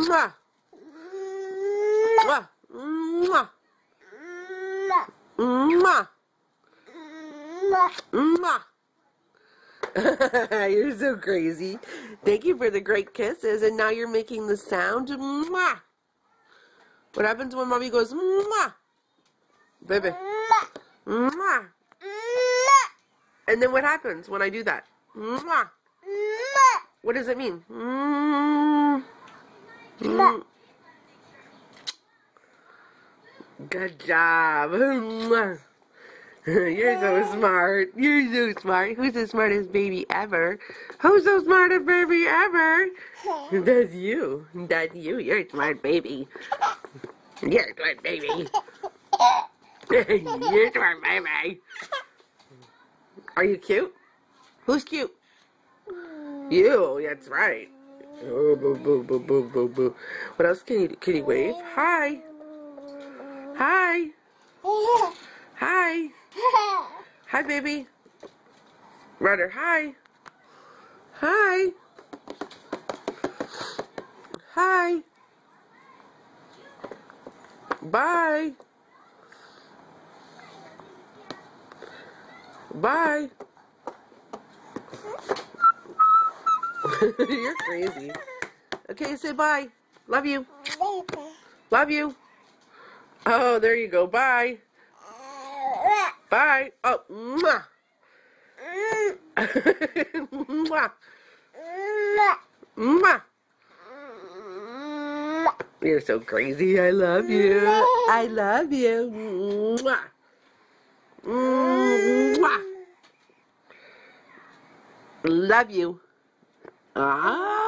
Mwah. Mwah. Mwah. Mwah. Mwah. You're so crazy. Thank you for the great kisses, and now you're making the sound. Mwah. What happens when mommy goes, mwah? Baby. Mwah. And then what happens when I do that? Mwah. What does it mean? Good job. You're so smart. You're so smart. Who's the smartest baby ever? Who's the smartest baby ever? That's you. That's you. You're a smart baby. You're a smart baby. You're a smart baby. Are you cute? Who's cute? You. That's right. Oh, boo, boo, boo, boo, boo, boo. What else can you do? Can you wave? Hi. Hi. Hi. Hi, baby. Rudder, hi. Hi. Hi. Bye. Bye. You're crazy. Okay, say bye. Love you. Love you. Oh, there you go. Bye. Bye. Oh, mwah. Mwah. Mwah. You're so crazy. I love you. I love you. Mwah. Mwah. Love you. Ah.